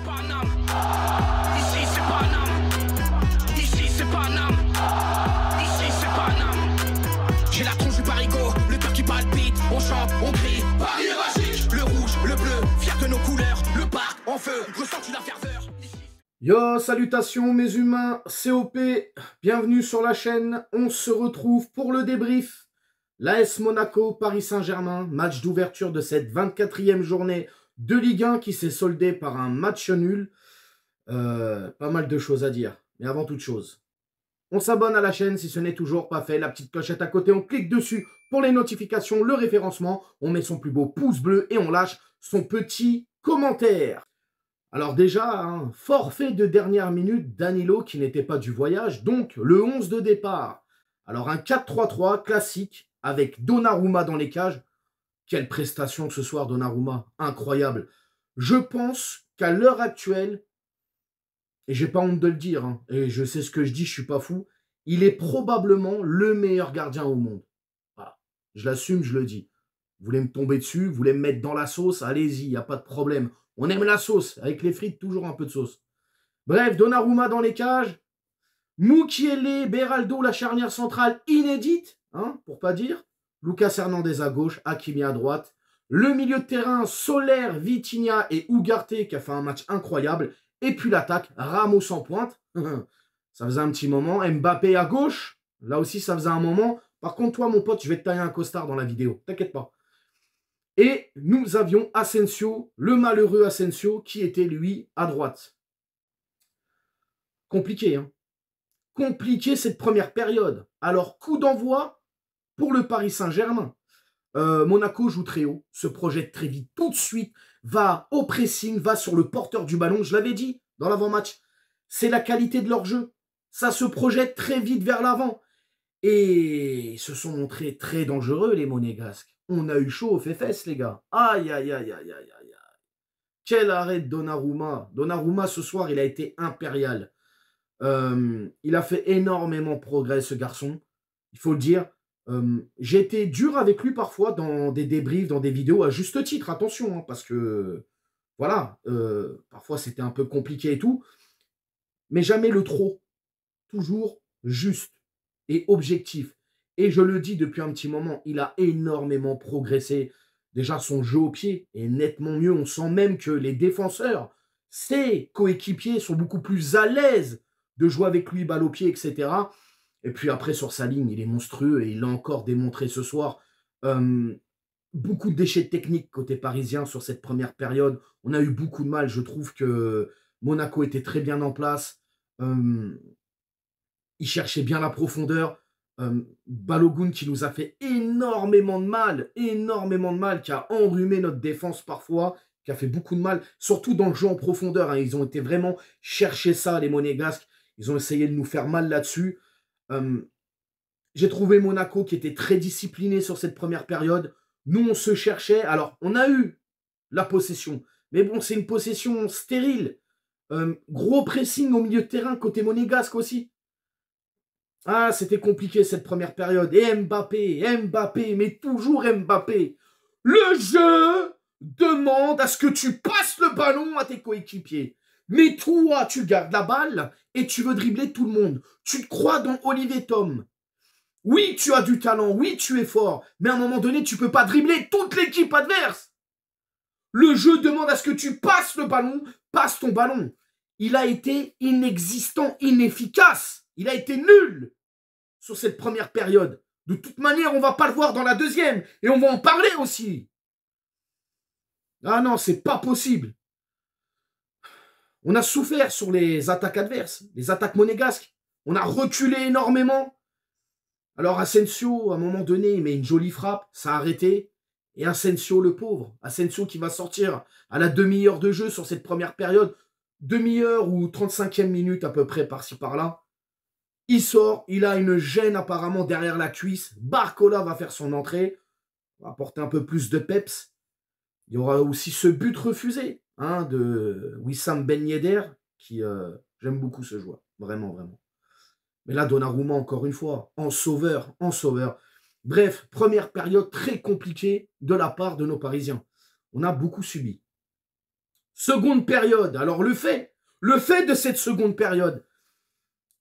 c'est Paname. Ici c'est Paname. Ici c'est Paname. Ici c'est Paname. J'ai la tronche du parigo, le cœur qui palpite. On chante, on crie, Paris est magique. Le rouge, le bleu, fier de nos couleurs. Le parc en feu, ressens-tu la ferveur? Yo, salutations mes humains, COP, bienvenue sur la chaîne. On se retrouve pour le débrief. L'AS Monaco, Paris Saint-Germain, match d'ouverture de cette 24e journée de Ligue 1 qui s'est soldé par un match nul. Pas mal de choses à dire, mais avant toute chose, on s'abonne à la chaîne si ce n'est toujours pas fait. La petite clochette à côté, on clique dessus pour les notifications, le référencement. On met son plus beau pouce bleu et on lâche son petit commentaire. Alors déjà, forfait de dernière minute, Danilo qui n'était pas du voyage, donc le 11 de départ. Alors un 4-3-3 classique avec Donnarumma dans les cages. Quelle prestation ce soir Donnarumma, incroyable. Je pense qu'à l'heure actuelle, et j'ai pas honte de le dire, et je sais ce que je dis, je suis pas fou, il est probablement le meilleur gardien au monde. Voilà. Je l'assume, je le dis. Vous voulez me tomber dessus, vous voulez me mettre dans la sauce, allez-y, il n'y a pas de problème. On aime la sauce, avec les frites, toujours un peu de sauce. Bref, Donnarumma dans les cages. Mukiele, Beraldo, la charnière centrale inédite, pour pas dire. Lucas Hernandez à gauche, Hakimi à droite. Le milieu de terrain, Soler, Vitinha et Ugarte qui a fait un match incroyable. Et puis l'attaque, Ramos en pointe. Ça faisait un petit moment. Mbappé à gauche. Là aussi, ça faisait un moment. Par contre, toi, mon pote, je vais te tailler un costard dans la vidéo. T'inquiète pas. Et nous avions Asensio, le malheureux Asensio, qui était, lui, à droite. Compliqué, Compliqué cette première période. Alors, coup d'envoi pour le Paris Saint-Germain. Monaco joue très haut, se projette très vite, tout de suite, va au pressing, va sur le porteur du ballon. Je l'avais dit dans l'avant-match, c'est la qualité de leur jeu. Ça se projette très vite vers l'avant. Et ils se sont montrés très dangereux, les Monégasques. On a eu chaud aux fesses, les gars. Aïe, aïe, aïe, aïe, aïe, aïe. Quel arrêt de Donnarumma. Donnarumma, ce soir, il a été impérial. Il a fait énormément de progrès, ce garçon. Il faut le dire. J'ai été dur avec lui parfois dans des débriefs, dans des vidéos, à juste titre. Attention, parce que, voilà, parfois c'était un peu compliqué et tout. Mais jamais le trop. Toujours juste et objectif. Et je le dis depuis un petit moment, il a énormément progressé. Déjà, son jeu au pied est nettement mieux. On sent même que les défenseurs, ses coéquipiers, sont beaucoup plus à l'aise de jouer avec lui, balle au pied, etc. Et puis après, sur sa ligne, il est monstrueux et il l'a encore démontré ce soir. Beaucoup de déchets techniques côté parisien sur cette première période. On a eu beaucoup de mal. Je trouve que Monaco était très bien en place. Il cherchait bien la profondeur. Balogun qui nous a fait énormément de mal, qui a enrhumé notre défense parfois, qui a fait beaucoup de mal, surtout dans le jeu en profondeur. Ils ont été vraiment chercher ça, les Monégasques. Ils ont essayé de nous faire mal là-dessus. J'ai trouvé Monaco qui était très discipliné sur cette première période. Nous, on se cherchait. Alors, on a eu la possession. Mais bon, c'est une possession stérile. Gros pressing au milieu de terrain, côté monégasque aussi. Ah, c'était compliqué cette première période. Et Mbappé, mais toujours Mbappé. Le jeu demande à ce que tu passes le ballon à tes coéquipiers. Mais toi, tu gardes la balle et tu veux dribbler tout le monde. Tu te crois dans Olivier Tom. Oui, tu as du talent, oui, tu es fort. Mais à un moment donné, tu ne peux pas dribbler toute l'équipe adverse. Le jeu demande à ce que tu passes le ballon, passe ton ballon. Il a été inexistant, inefficace. Il a été nul sur cette première période. De toute manière, on ne va pas le voir dans la deuxième. Et on va en parler aussi. Ah non, c'est pas possible. On a souffert sur les attaques adverses, les attaques monégasques. On a reculé énormément. Alors Asensio, à un moment donné, il met une jolie frappe. Ça a arrêté. Et Asensio, le pauvre. Asensio qui va sortir à la demi-heure de jeu sur cette première période. Demi-heure ou 35e minute à peu près par-ci par-là. Il sort, il a une gêne apparemment derrière la cuisse. Barcola va faire son entrée. On va apporter un peu plus de peps. Il y aura aussi ce but refusé de Wissam Ben Yedder, qui j'aime beaucoup ce joueur. Vraiment, vraiment. Mais là, Donnarumma, encore une fois, en sauveur. Bref, première période très compliquée de la part de nos Parisiens. On a beaucoup subi. Seconde période. Alors, le fait de cette seconde période,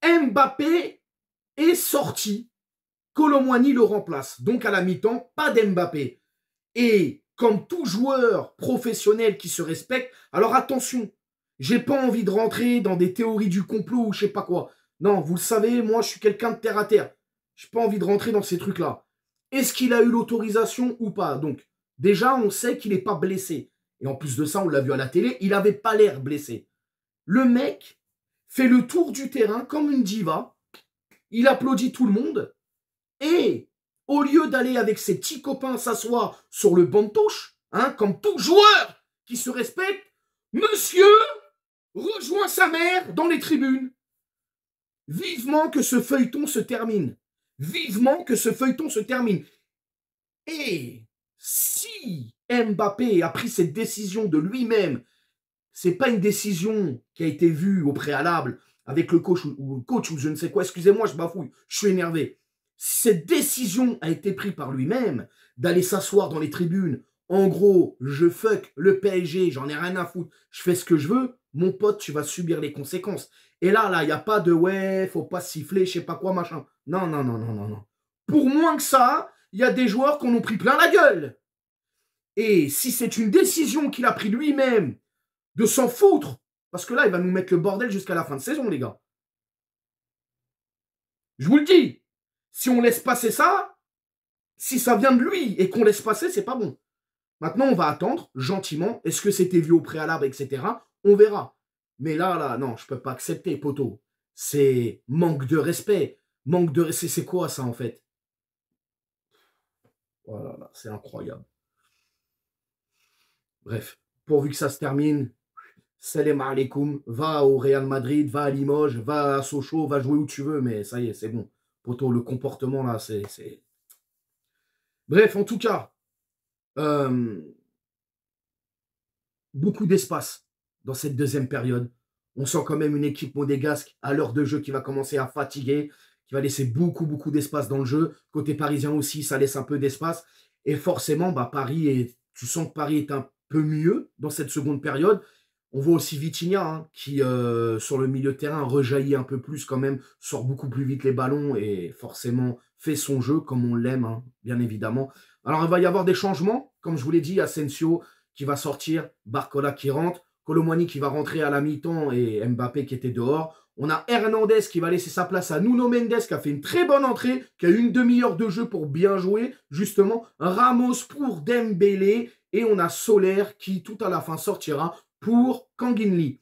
Mbappé est sorti. Kolo Muani le remplace. Donc, à la mi-temps, pas d'Mbappé. Et comme tout joueur professionnel qui se respecte, alors attention, j'ai pas envie de rentrer dans des théories du complot ou je sais pas quoi. Non, vous le savez, moi, je suis quelqu'un de terre à terre. J'ai pas envie de rentrer dans ces trucs-là. Est-ce qu'il a eu l'autorisation ou pas? Donc, déjà, on sait qu'il n'est pas blessé. Et en plus de ça, on l'a vu à la télé, il n'avait pas l'air blessé. Le mec fait le tour du terrain comme une diva. Il applaudit tout le monde. Et au lieu d'aller avec ses petits copains s'asseoir sur le banc de touche, hein, comme tout joueur qui se respecte, monsieur rejoint sa mère dans les tribunes. Vivement que ce feuilleton se termine. Vivement que ce feuilleton se termine. Et si Mbappé a pris cette décision de lui-même, c'est pas une décision qui a été vue au préalable avec le coach ou je ne sais quoi, excusez-moi, je bafouille, je suis énervé. Cette décision a été prise par lui-même d'aller s'asseoir dans les tribunes. En gros, je fuck le PSG, j'en ai rien à foutre, je fais ce que je veux, mon pote, tu vas subir les conséquences. Et là, il n'y a pas de ouais, faut pas siffler, je sais pas quoi, machin. Non, non, non, non, non, non. Pour moins que ça, il y a des joueurs qui en ont pris plein la gueule. Et si c'est une décision qu'il a prise lui-même de s'en foutre, parce que là, il va nous mettre le bordel jusqu'à la fin de saison, les gars. Je vous le dis, si on laisse passer ça, si ça vient de lui et qu'on laisse passer, c'est pas bon. Maintenant, on va attendre, gentiment. Est-ce que c'était vu au préalable, etc. On verra. Mais là, non, je peux pas accepter, poteau. C'est manque de respect. Manque de respect, c'est quoi ça, en fait? Voilà, c'est incroyable. Bref, pourvu que ça se termine, salam alaikum, va au Real Madrid, va à Limoges, va à Sochaux, va jouer où tu veux, mais ça y est, c'est bon. Poto, le comportement là, c'est... Bref, en tout cas, beaucoup d'espace dans cette deuxième période. On sent quand même une équipe monégasque à l'heure de jeu qui va commencer à fatiguer, qui va laisser beaucoup d'espace dans le jeu. Côté parisien aussi, ça laisse un peu d'espace. Et forcément, tu sens que Paris est un peu mieux dans cette seconde période. On voit aussi Vitinha hein, qui, sur le milieu de terrain, rejaillit un peu plus quand même, sort beaucoup plus vite les ballons et forcément fait son jeu comme on l'aime, hein, bien évidemment. Alors, il va y avoir des changements. Comme je vous l'ai dit, Asensio qui va sortir, Barcola qui rentre, Kolo Muani qui va rentrer à la mi-temps et Mbappé qui était dehors. On a Hernandez qui va laisser sa place à Nuno Mendes qui a fait une très bonne entrée, qui a eu une demi-heure de jeu pour bien jouer, justement. Ramos pour Dembélé et on a Soler qui, tout à la fin, sortira pour Kang-in Lee.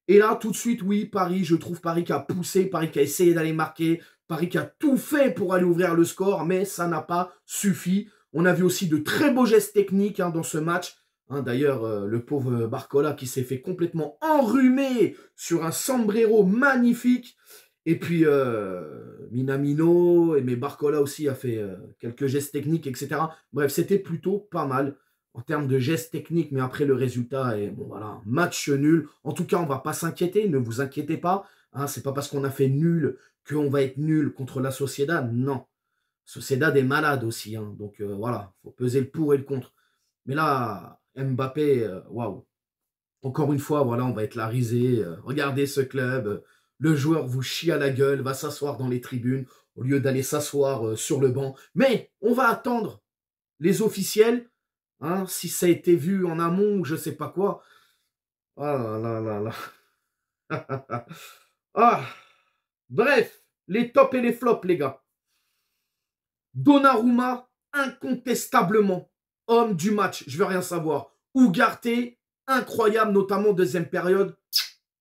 Et là, tout de suite, oui, Paris, je trouve Paris qui a poussé, Paris qui a essayé d'aller marquer, Paris qui a tout fait pour aller ouvrir le score, mais ça n'a pas suffi. On a vu aussi de très beaux gestes techniques hein, dans ce match. Hein, d'ailleurs, le pauvre Barcola qui s'est fait complètement enrhumer sur un sombrero magnifique. Et puis, Minamino, mais Barcola aussi a fait quelques gestes techniques, etc. Bref, c'était plutôt pas mal en termes de gestes techniques, mais après le résultat est, bon voilà, match nul. En tout cas, on ne va pas s'inquiéter, ne vous inquiétez pas. Hein, c'est pas parce qu'on a fait nul qu'on va être nul contre la Sociedad, non. Sociedad est malade aussi, hein, donc voilà, il faut peser le pour et le contre. Mais là, Mbappé, waouh. Encore une fois, voilà, on va être la risée. Regardez ce club, le joueur vous chie à la gueule, va s'asseoir dans les tribunes au lieu d'aller s'asseoir sur le banc. Mais on va attendre les officiels. Hein, si ça a été vu en amont ou je sais pas quoi. Ah là là là. Ah. Bref, les tops et les flops, les gars. Donnarumma, incontestablement, homme du match, je veux rien savoir. Ugarte, incroyable, notamment deuxième période,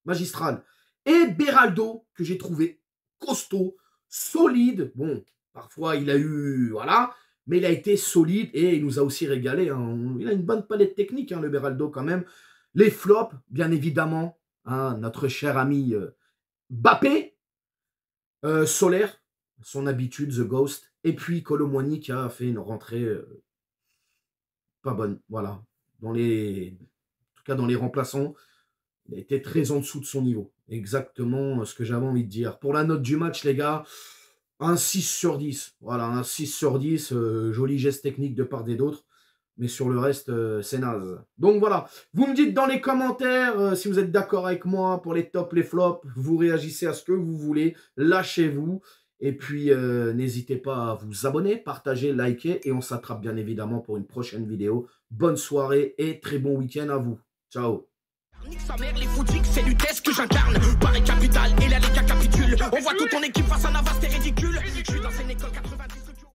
magistrale. Et Beraldo, que j'ai trouvé costaud, solide. Bon, parfois il a eu, voilà, mais il a été solide et il nous a aussi régalé. Hein. Il a une bonne palette technique, hein, le Beraldo, quand même. Les flops, bien évidemment, hein, notre cher ami Mbappé, Soler, son habitude, The Ghost, et puis Kolo Muani qui a fait une rentrée pas bonne. Voilà. En tout cas, dans les remplaçants, il a été très en dessous de son niveau. Exactement ce que j'avais envie de dire. Pour la note du match, les gars, un 6 sur 10. Voilà, un 6 sur 10. Joli geste technique de part et d'autre. Mais sur le reste, c'est naze. Donc voilà, vous me dites dans les commentaires si vous êtes d'accord avec moi pour les tops, les flops. Vous réagissez à ce que vous voulez. Lâchez-vous. Et puis, n'hésitez pas à vous abonner, partager, liker. Et on s'attrape bien évidemment pour une prochaine vidéo. Bonne soirée et très bon week-end à vous. Ciao. Nique sa mère, les foutus, c'est l'UTES que j'incarne.